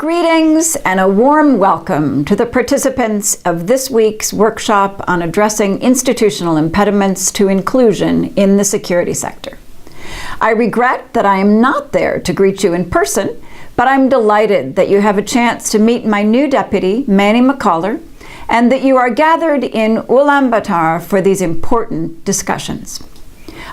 Greetings and a warm welcome to the participants of this week's workshop on addressing institutional impediments to inclusion in the security sector. I regret that I am not there to greet you in person, but I'm delighted that you have a chance to meet my new deputy, Manny McCaller, and that you are gathered in Ulaanbaatar for these important discussions.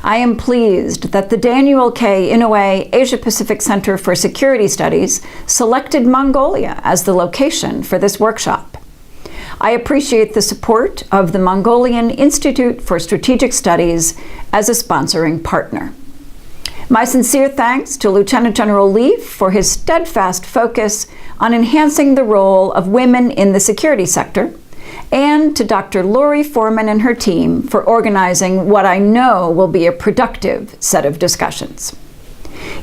I am pleased that the Daniel K. Inouye Asia-Pacific Center for Security Studies selected Mongolia as the location for this workshop. I appreciate the support of the Mongolian Institute for Strategic Studies as a sponsoring partner. My sincere thanks to Lieutenant General Leaf for his steadfast focus on enhancing the role of women in the security sector, and to Dr. Lori Foreman and her team for organizing what I know will be a productive set of discussions.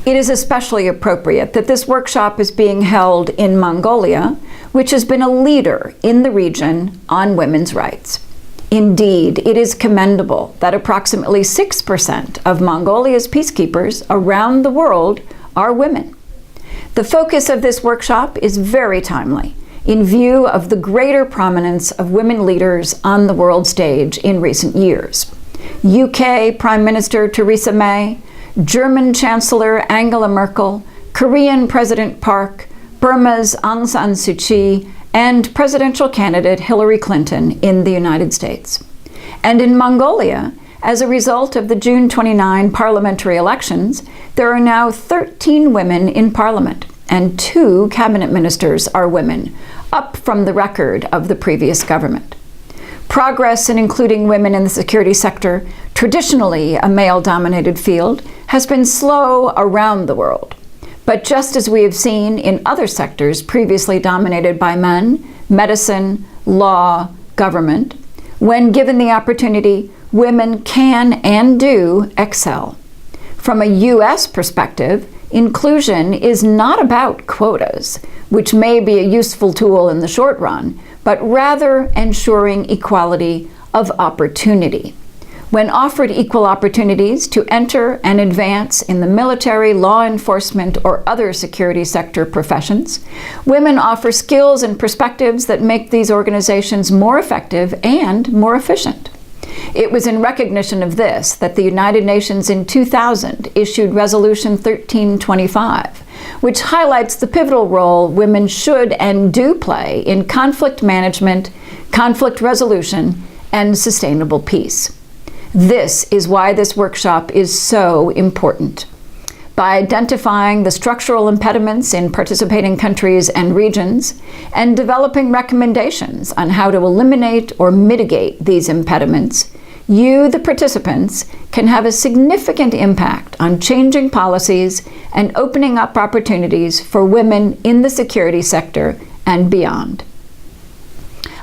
It is especially appropriate that this workshop is being held in Mongolia, which has been a leader in the region on women's rights. Indeed, it is commendable that approximately 6% of Mongolia's peacekeepers around the world are women. The focus of this workshop is very timely, in view of the greater prominence of women leaders on the world stage in recent years. UK Prime Minister Theresa May, German Chancellor Angela Merkel, Korean President Park, Burma's Aung San Suu Kyi, and presidential candidate Hillary Clinton in the United States. And in Mongolia, as a result of the June 29 parliamentary elections, there are now 13 women in parliament, and 2 cabinet ministers are women, up from the record of the previous government. Progress in including women in the security sector, traditionally a male-dominated field, has been slow around the world. But just as we have seen in other sectors previously dominated by men, medicine, law, government, when given the opportunity, women can and do excel. From a U.S. perspective, inclusion is not about quotas, which may be a useful tool in the short run, but rather ensuring equality of opportunity. When offered equal opportunities to enter and advance in the military, law enforcement, or other security sector professions, women offer skills and perspectives that make these organizations more effective and more efficient. It was in recognition of this that the United Nations in 2000 issued Resolution 1325, which highlights the pivotal role women should and do play in conflict management, conflict resolution, and sustainable peace. This is why this workshop is so important. By identifying the structural impediments in participating countries and regions, and developing recommendations on how to eliminate or mitigate these impediments, you, the participants, can have a significant impact on changing policies and opening up opportunities for women in the security sector and beyond.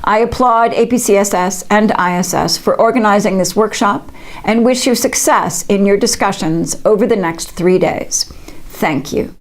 I applaud APCSS and ISS for organizing this workshop and wish you success in your discussions over the next 3 days. Thank you.